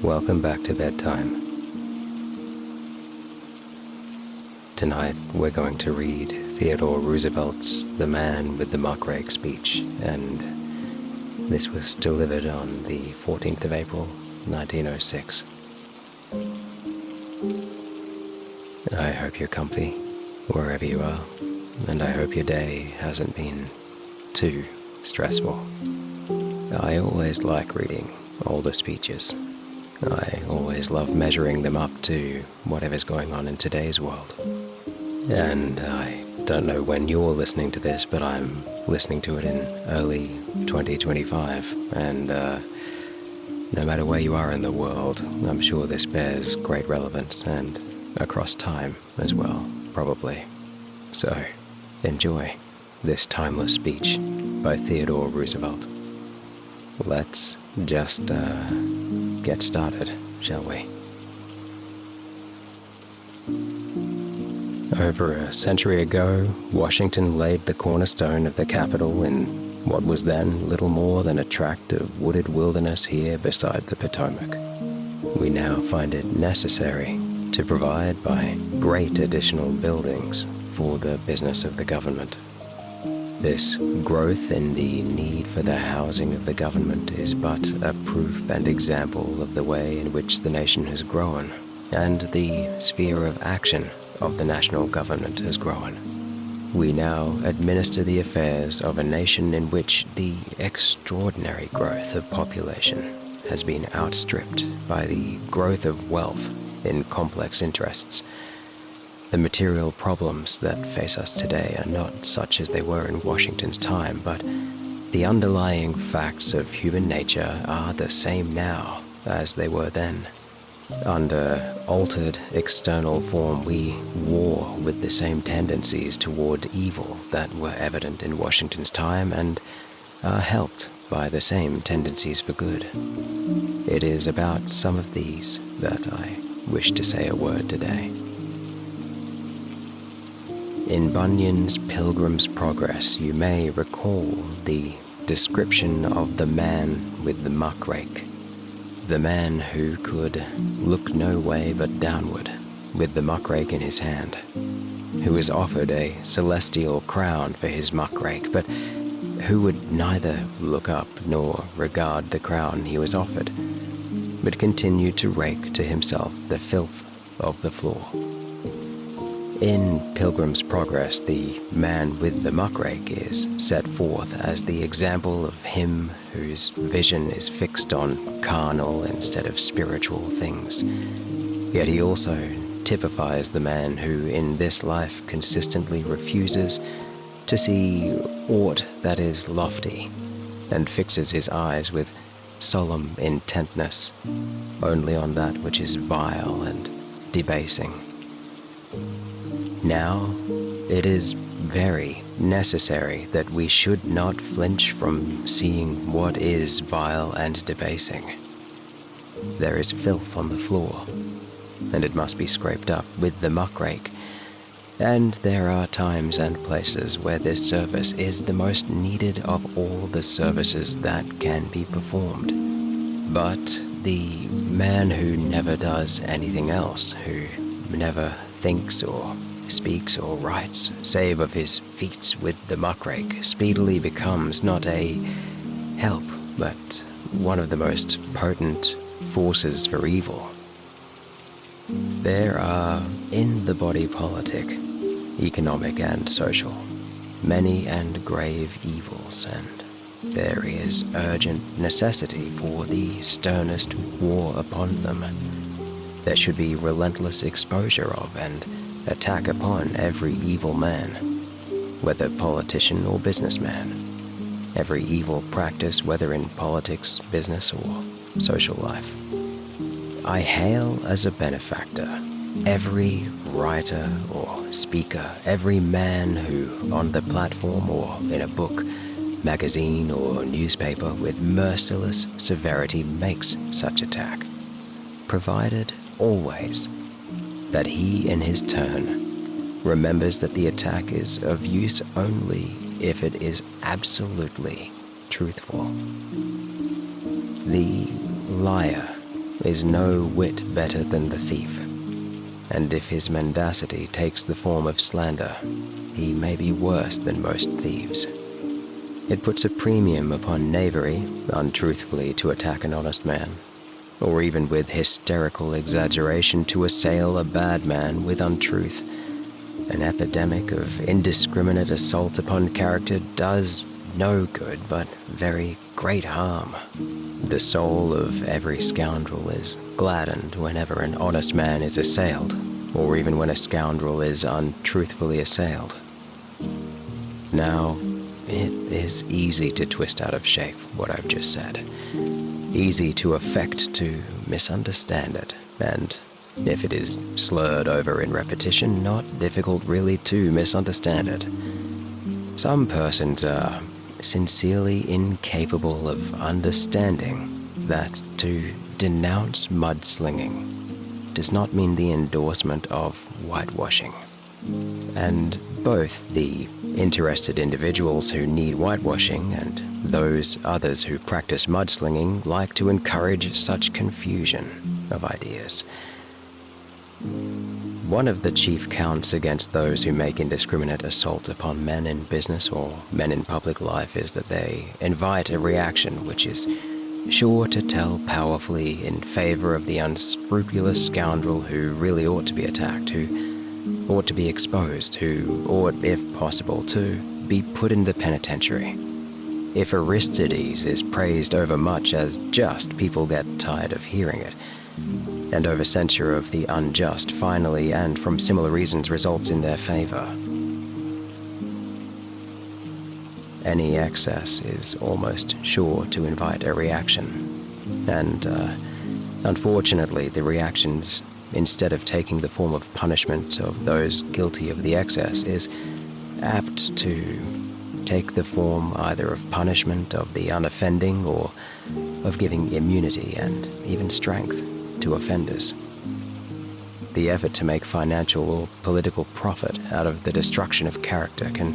Welcome back to bedtime. Tonight we're going to read Theodore Roosevelt's The Man with the Muck-rake speech, and this was delivered on the 14th of April, 1906. I hope you're comfy, wherever you are, and I hope your day hasn't been too stressful. I always like reading older speeches. I always love measuring them up to whatever's going on in today's world. And I don't know when you're listening to this, but I'm listening to it in early 2025, and no matter where you are in the world, I'm sure this bears great relevance, and across time as well, probably. So, enjoy this timeless speech by Theodore Roosevelt. Let's just get started, shall we? Over a century ago, Washington laid the cornerstone of the Capitol in what was then little more than a tract of wooded wilderness here beside the Potomac. We now find it necessary to provide by great additional buildings for the business of the government. This growth in the need for the housing of the government is but a proof and example of the way in which the nation has grown, and the sphere of action of the national government has grown. We now administer the affairs of a nation in which the extraordinary growth of population has been outstripped by the growth of wealth in complex interests. The material problems that face us today are not such as they were in Washington's time, but the underlying facts of human nature are the same now as they were then. Under altered external form, we war with the same tendencies toward evil that were evident in Washington's time and are helped by the same tendencies for good. It is about some of these that I wish to say a word today. In Bunyan's Pilgrim's Progress, you may recall the description of the man with the muck-rake. The man who could look no way but downward, with the muck-rake in his hand, who was offered a celestial crown for his muck-rake, but who would neither look up nor regard the crown he was offered, but continued to rake to himself the filth of the floor. In Pilgrim's Progress, the man with the muck-rake is set forth as the example of him whose vision is fixed on carnal instead of spiritual things. Yet he also typifies the man who in this life consistently refuses to see aught that is lofty and fixes his eyes with solemn intentness only on that which is vile and debasing. Now, it is very necessary that we should not flinch from seeing what is vile and debasing. There is filth on the floor, and it must be scraped up with the muck-rake, and there are times and places where this service is the most needed of all the services that can be performed. But the man who never does anything else, who never thinks or speaks or writes, save of his feats with the muck-rake, speedily becomes not a help, but one of the most potent forces for evil. There are, in the body politic, economic and social, many and grave evils, and there is urgent necessity for the sternest war upon them. There should be relentless exposure of and attack upon every evil man, whether politician or businessman, every evil practice, whether in politics, business, or social life. I hail as a benefactor every writer or speaker, every man who, on the platform or in a book, magazine, or newspaper, with merciless severity makes such attack, provided always that he in his turn remembers that the attack is of use only if it is absolutely truthful. The liar is no whit better than the thief, and if his mendacity takes the form of slander, he may be worse than most thieves. It puts a premium upon knavery, untruthfully to attack an honest man, or even with hysterical exaggeration to assail a bad man with untruth. An epidemic of indiscriminate assault upon character does no good, but very great harm. The soul of every scoundrel is gladdened whenever an honest man is assailed, or even when a scoundrel is untruthfully assailed. Now, it is easy to twist out of shape what I've just said. Easy to affect to misunderstand it, and if it is slurred over in repetition, not difficult really to misunderstand it. Some persons are sincerely incapable of understanding that to denounce mudslinging does not mean the endorsement of whitewashing. And both the interested individuals who need whitewashing and those others who practice mudslinging like to encourage such confusion of ideas. One of the chief counts against those who make indiscriminate assault upon men in business or men in public life is that they invite a reaction which is sure to tell powerfully in favor of the unscrupulous scoundrel who really ought to be attacked, who ought to be exposed, who ought, if possible, to be put in the penitentiary. If Aristides is praised overmuch as just, people get tired of hearing it, and over censure of the unjust finally, and from similar reasons, results in their favor. Any excess is almost sure to invite a reaction, and unfortunately the reactions, instead of taking the form of punishment of those guilty of the excess, is apt to take the form either of punishment of the unoffending or of giving immunity and even strength to offenders. The effort to make financial or political profit out of the destruction of character can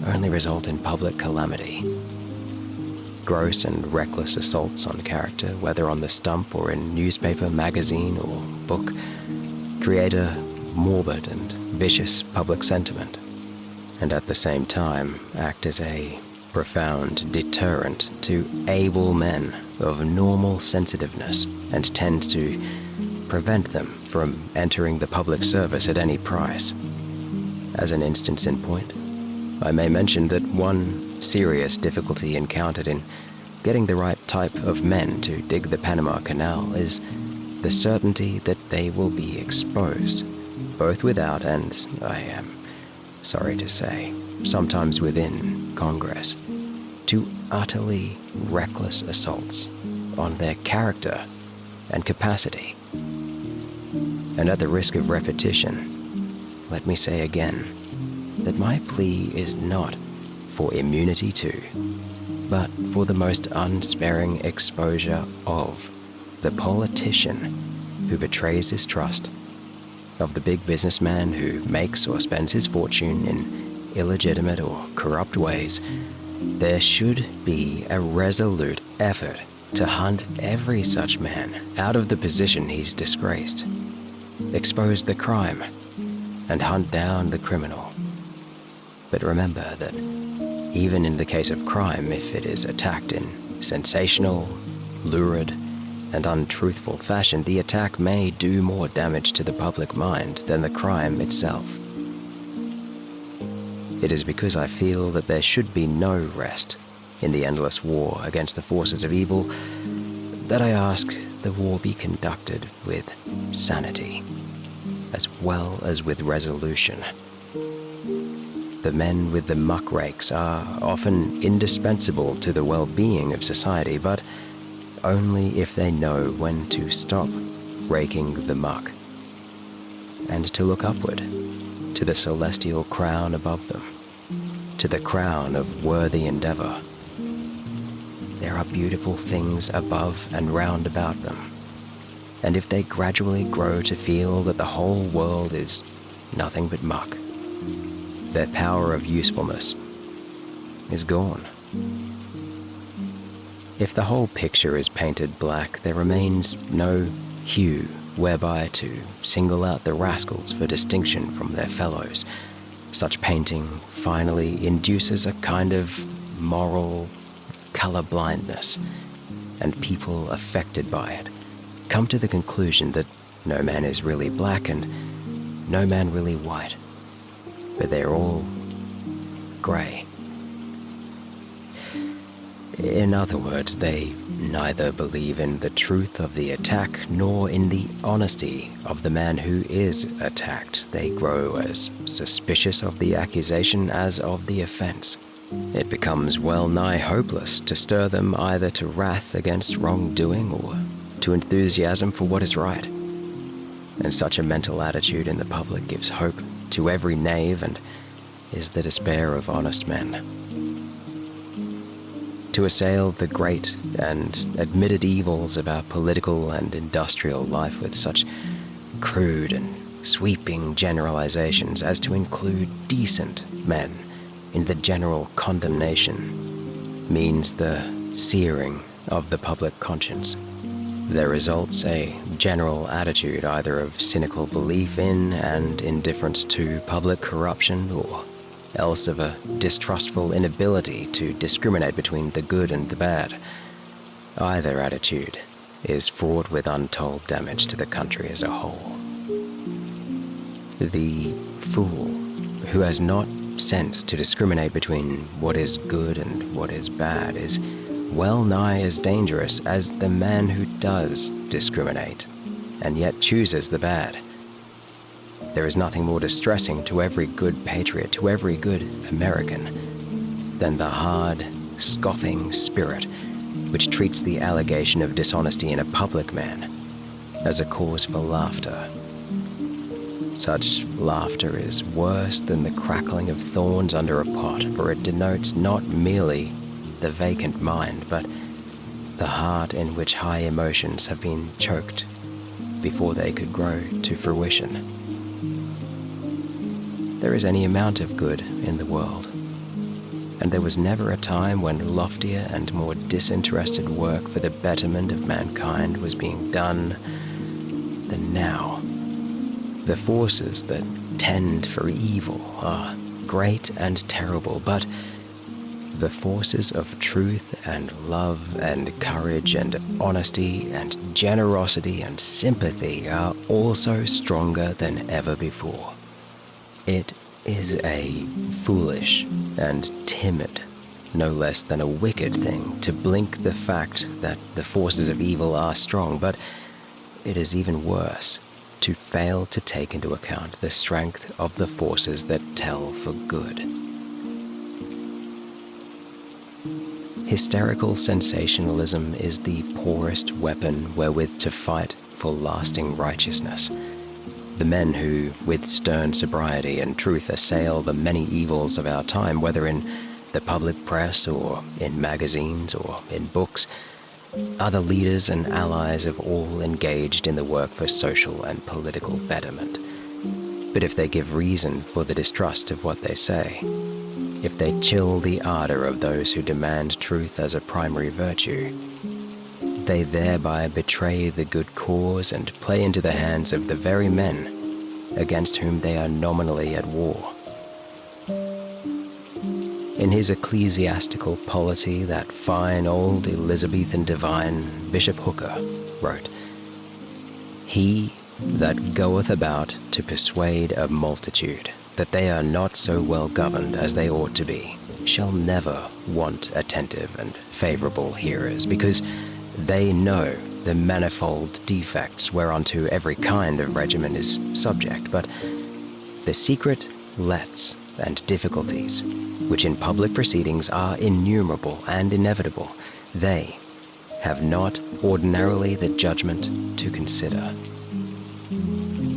only result in public calamity. Gross and reckless assaults on character, whether on the stump or in newspaper, magazine, or book, create a morbid and vicious public sentiment, and at the same time act as a profound deterrent to able men of normal sensitiveness and tend to prevent them from entering the public service at any price. As an instance in point, I may mention that one serious difficulty encountered in getting the right type of men to dig the Panama Canal is the certainty that they will be exposed, both without and, I am sorry to say, sometimes within Congress, to utterly reckless assaults on their character and capacity. And at the risk of repetition, let me say again that my plea is not for immunity to, but for the most unsparing exposure of the politician who betrays his trust, of the big businessman who makes or spends his fortune in illegitimate or corrupt ways. There should be a resolute effort to hunt every such man out of the position he's disgraced, expose the crime, and hunt down the criminal. But remember that even in the case of crime, if it is attacked in sensational, lurid, and untruthful fashion, the attack may do more damage to the public mind than the crime itself. It is because I feel that there should be no rest in the endless war against the forces of evil that I ask the war be conducted with sanity, as well as with resolution. The men with the muck-rakes are often indispensable to the well-being of society, but only if they know when to stop raking the muck and to look upward to the celestial crown above them, to the crown of worthy endeavor. There are beautiful things above and round about them, and if they gradually grow to feel that the whole world is nothing but muck, their power of usefulness is gone. If the whole picture is painted black, there remains no hue whereby to single out the rascals for distinction from their fellows. Such painting finally induces a kind of moral color blindness, and people affected by it come to the conclusion that no man is really black and no man really white, but they're all grey. In other words, they neither believe in the truth of the attack nor in the honesty of the man who is attacked. They grow as suspicious of the accusation as of the offense. It becomes well nigh hopeless to stir them either to wrath against wrongdoing or to enthusiasm for what is right. And such a mental attitude in the public gives hope to every knave and is the despair of honest men. To assail the great and admitted evils of our political and industrial life with such crude and sweeping generalizations as to include decent men in the general condemnation means the searing of the public conscience. There results a general attitude either of cynical belief in and indifference to public corruption, or else of a distrustful inability to discriminate between the good and the bad. Either attitude is fraught with untold damage to the country as a whole. The fool who has not sense to discriminate between what is good and what is bad is well nigh as dangerous as the man who does discriminate and yet chooses the bad. There is nothing more distressing to every good patriot, to every good American, than the hard, scoffing spirit which treats the allegation of dishonesty in a public man as a cause for laughter. Such laughter is worse than the crackling of thorns under a pot, for it denotes not merely the vacant mind, but the heart in which high emotions have been choked before they could grow to fruition. There is any amount of good in the world, and there was never a time when loftier and more disinterested work for the betterment of mankind was being done than now. The forces that tend for evil are great and terrible, but the forces of truth and love and courage and honesty and generosity and sympathy are also stronger than ever before. It is a foolish and timid, no less than a wicked thing, to blink the fact that the forces of evil are strong, but it is even worse to fail to take into account the strength of the forces that tell for good. Hysterical sensationalism is the poorest weapon wherewith to fight for lasting righteousness. The men who, with stern sobriety and truth, assail the many evils of our time, whether in the public press or in magazines or in books, are the leaders and allies of all engaged in the work for social and political betterment. But if they give reason for the distrust of what they say, if they chill the ardor of those who demand truth as a primary virtue, they thereby betray the good cause and play into the hands of the very men against whom they are nominally at war. In his ecclesiastical polity, that fine old Elizabethan divine, Bishop Hooker, wrote, "He that goeth about to persuade a multitude that they are not so well governed as they ought to be, shall never want attentive and favorable hearers, because they know the manifold defects whereunto every kind of regimen is subject, but the secret lets and difficulties, which in public proceedings are innumerable and inevitable, they have not ordinarily the judgment to consider."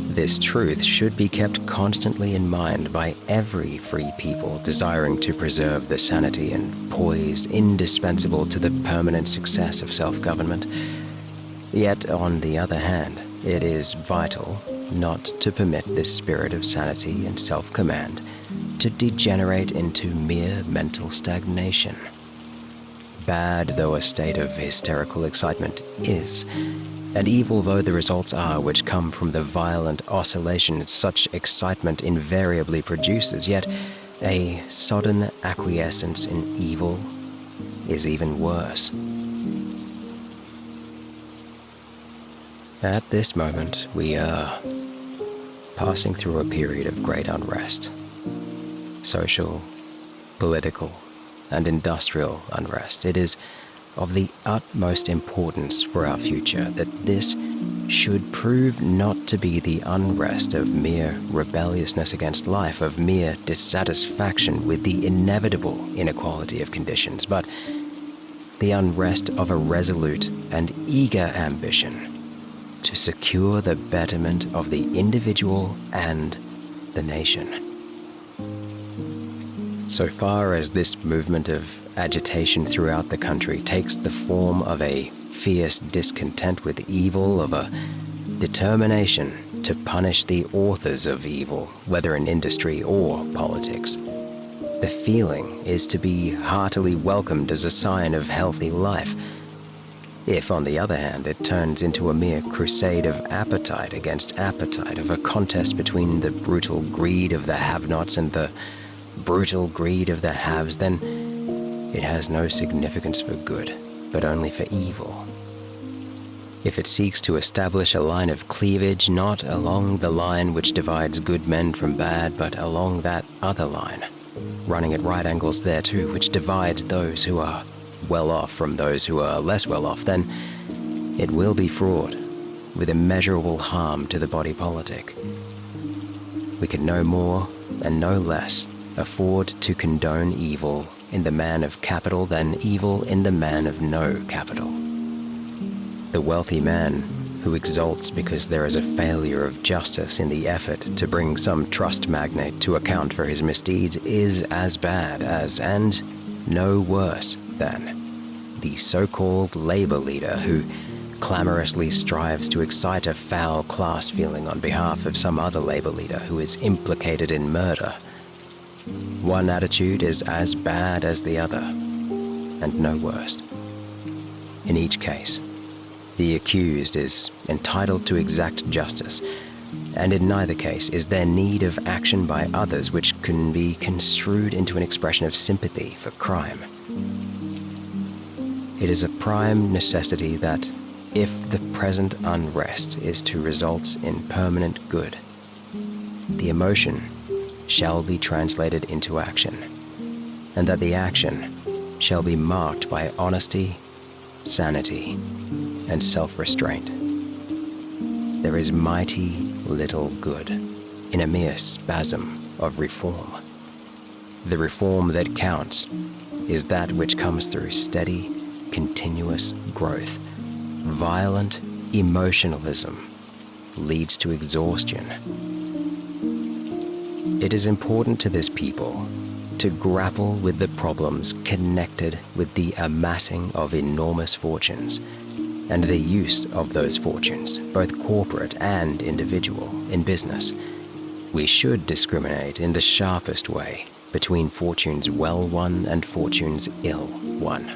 This truth should be kept constantly in mind by every free people desiring to preserve the sanity and poise indispensable to the permanent success of self-government. Yet, on the other hand, it is vital not to permit this spirit of sanity and self-command to degenerate into mere mental stagnation. Bad though a state of hysterical excitement is, and evil though the results are which come from the violent oscillation such excitement invariably produces, yet a sudden acquiescence in evil is even worse. At this moment, we are passing through a period of great unrest. Social, political, and industrial unrest. It is of the utmost importance for our future that this should prove not to be the unrest of mere rebelliousness against life, of mere dissatisfaction with the inevitable inequality of conditions, but the unrest of a resolute and eager ambition to secure the betterment of the individual and the nation. So far as this movement of agitation throughout the country takes the form of a fierce discontent with evil, of a determination to punish the authors of evil, whether in industry or politics, the feeling is to be heartily welcomed as a sign of healthy life. If, on the other hand, it turns into a mere crusade of appetite against appetite, of a contest between the brutal greed of the have-nots and the brutal greed of the haves, then it has no significance for good, but only for evil. If it seeks to establish a line of cleavage, not along the line which divides good men from bad, but along that other line, running at right angles thereto, which divides those who are well off from those who are less well off, then it will be fraught with immeasurable harm to the body politic. We can no more and no less afford to condone evil in the man of capital than evil in the man of no capital. The wealthy man who exults because there is a failure of justice in the effort to bring some trust magnate to account for his misdeeds is as bad as, and no worse than, the so-called labor leader who clamorously strives to excite a foul class feeling on behalf of some other labor leader who is implicated in murder. One attitude is as bad as the other, and no worse. In each case, the accused is entitled to exact justice, and in neither case is there need of action by others which can be construed into an expression of sympathy for crime. It is a prime necessity that, if the present unrest is to result in permanent good, the emotion shall be translated into action, and that the action shall be marked by honesty, sanity, and self-restraint. There is mighty little good in a mere spasm of reform. The reform that counts is that which comes through steady, continuous growth. Violent emotionalism leads to exhaustion. It is important to this people to grapple with the problems connected with the amassing of enormous fortunes and the use of those fortunes, both corporate and individual, in business. We should discriminate in the sharpest way between fortunes well won and fortunes ill won,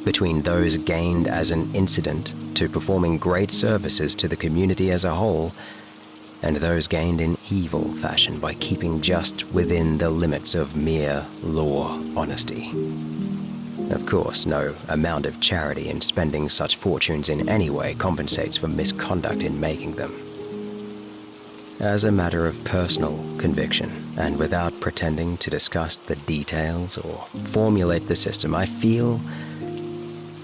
between those gained as an incident to performing great services to the community as a whole, and those gained in evil fashion by keeping just within the limits of mere law honesty. Of course, no amount of charity in spending such fortunes in any way compensates for misconduct in making them. As a matter of personal conviction, and without pretending to discuss the details or formulate the system, I feel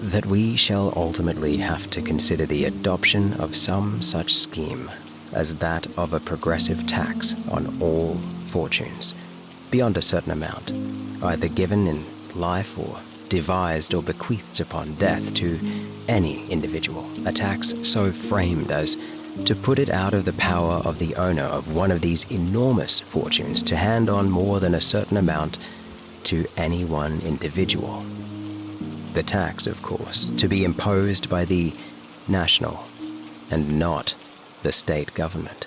that we shall ultimately have to consider the adoption of some such scheme as that of a progressive tax on all fortunes, beyond a certain amount, either given in life or devised or bequeathed upon death to any individual, a tax so framed as to put it out of the power of the owner of one of these enormous fortunes to hand on more than a certain amount to any one individual. The tax, of course, to be imposed by the national and not the state government.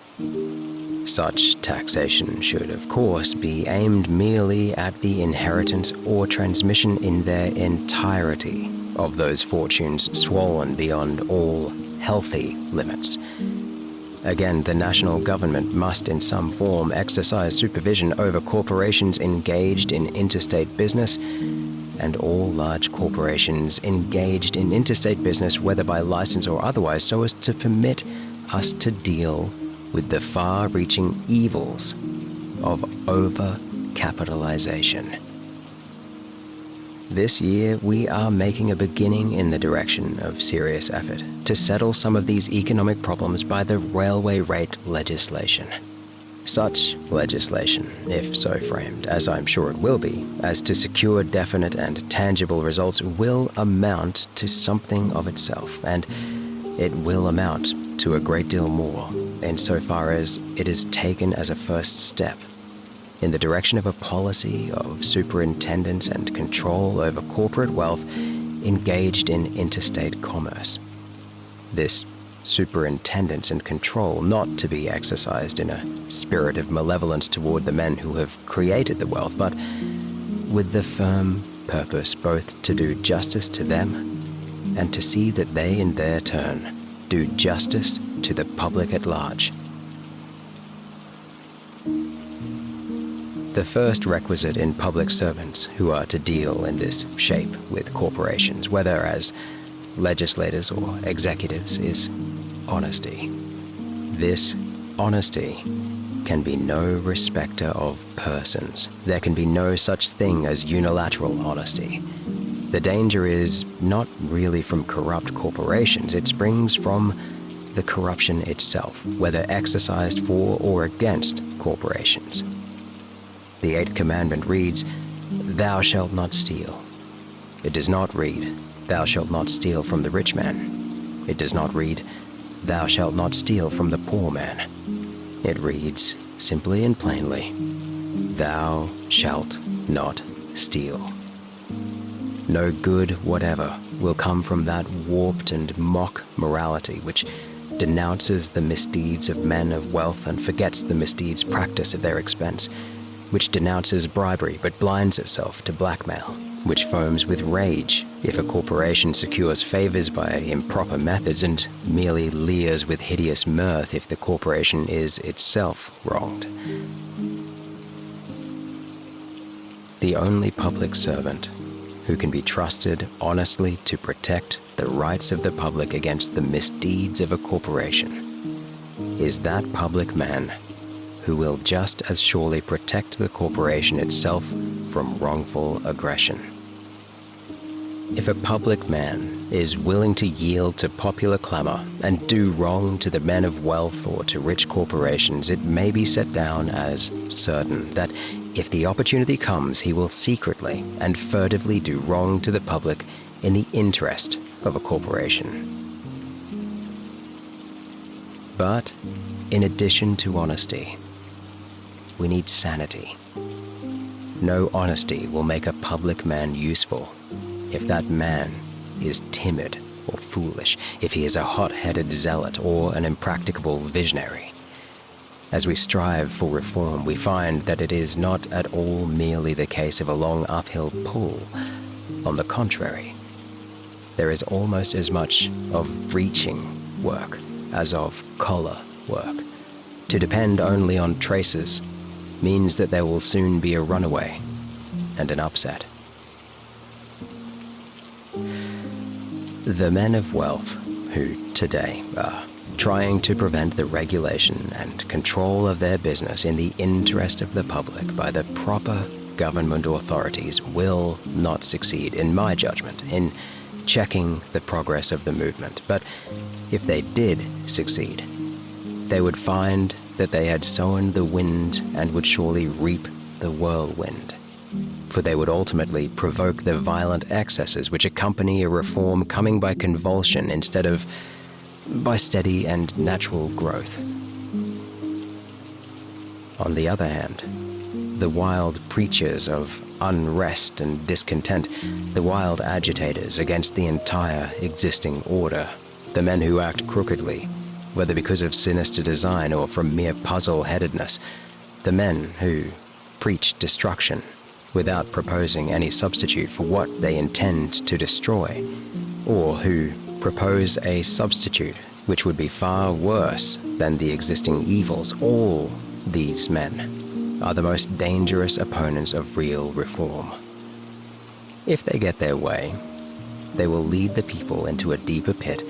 Such taxation should, of course, be aimed merely at the inheritance or transmission in their entirety of those fortunes swollen beyond all healthy limits. Again, the national government must in some form exercise supervision over corporations engaged in interstate business and all large corporations engaged in interstate business, whether by license or otherwise, so as to permit us to deal with the far-reaching evils of over-capitalization. This year, we are making a beginning in the direction of serious effort to settle some of these economic problems by the railway rate legislation. Such legislation, if so framed, as I'm sure it will be, as to secure definite and tangible results, will amount to something of itself, and it will amount to a great deal more, insofar as it is taken as a first step in the direction of a policy of superintendence and control over corporate wealth engaged in interstate commerce. This superintendence and control not to be exercised in a spirit of malevolence toward the men who have created the wealth, but with the firm purpose both to do justice to them and to see that they in their turn do justice to the public at large. The first requisite in public servants who are to deal in this shape with corporations, whether as legislators or executives, is honesty. This honesty can be no respecter of persons. There can be no such thing as unilateral honesty. The danger is not really from corrupt corporations. It springs from the corruption itself, whether exercised for or against corporations. The Eighth Commandment reads, "Thou shalt not steal." It does not read, "Thou shalt not steal from the rich man." It does not read, "Thou shalt not steal from the poor man." It reads, simply and plainly, "Thou shalt not steal." No good whatever will come from that warped and mock morality which denounces the misdeeds of men of wealth and forgets the misdeeds practiced at their expense, which denounces bribery but blinds itself to blackmail, which foams with rage if a corporation secures favors by improper methods and merely leers with hideous mirth if the corporation is itself wronged. The only public servant who can be trusted honestly to protect the rights of the public against the misdeeds of a corporation is that public man who will just as surely protect the corporation itself from wrongful aggression. If a public man is willing to yield to popular clamor and do wrong to the men of wealth or to rich corporations, it may be set down as certain that if the opportunity comes, he will secretly and furtively do wrong to the public in the interest of a corporation. But in addition to honesty, we need sanity. No honesty will make a public man useful if that man is timid or foolish, if he is a hot-headed zealot or an impracticable visionary. As we strive for reform, we find that it is not at all merely the case of a long uphill pull. On the contrary, there is almost as much of reaching work as of collar work. To depend only on traces means that there will soon be a runaway and an upset. The men of wealth who today are trying to prevent the regulation and control of their business in the interest of the public by the proper government authorities will not succeed, in my judgment, in checking the progress of the movement. But if they did succeed, they would find that they had sown the wind and would surely reap the whirlwind. For they would ultimately provoke the violent excesses which accompany a reform coming by convulsion instead of by steady and natural growth. On the other hand, the wild preachers of unrest and discontent, the wild agitators against the entire existing order, the men who act crookedly, whether because of sinister design or from mere puzzle-headedness, the men who preach destruction without proposing any substitute for what they intend to destroy, or who propose a substitute which would be far worse than the existing evils, all these men are the most dangerous opponents of real reform. If they get their way, they will lead the people into a deeper pit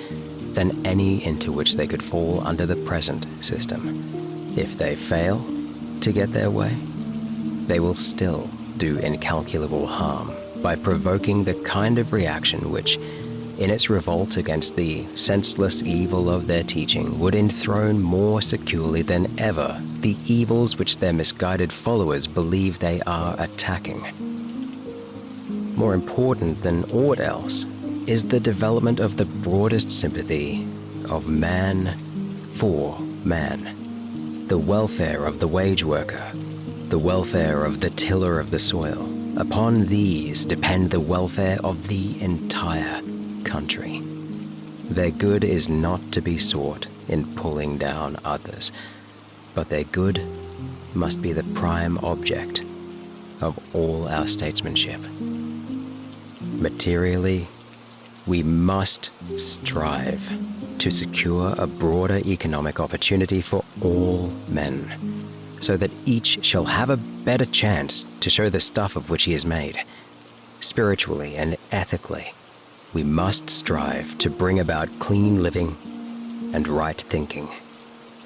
than any into which they could fall under the present system. If they fail to get their way, they will still do incalculable harm by provoking the kind of reaction which, in its revolt against the senseless evil of their teaching, would enthrone more securely than ever the evils which their misguided followers believe they are attacking. More important than aught else is the development of the broadest sympathy of man for man, the welfare of the wage worker, the welfare of the tiller of the soil. Upon these depend the welfare of the entire country. Their good is not to be sought in pulling down others, but their good must be the prime object of all our statesmanship. Materially, we must strive to secure a broader economic opportunity for all men, so that each shall have a better chance to show the stuff of which he is made. Spiritually and ethically, we must strive to bring about clean living and right thinking.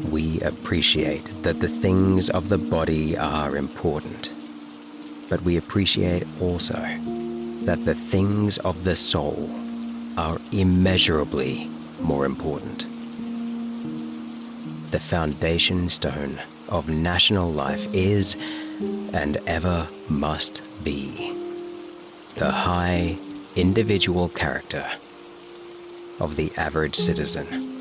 We appreciate that the things of the body are important, but we appreciate also that the things of the soul are immeasurably more important. The foundation stone of national life is, and ever must be, the high individual character of the average citizen.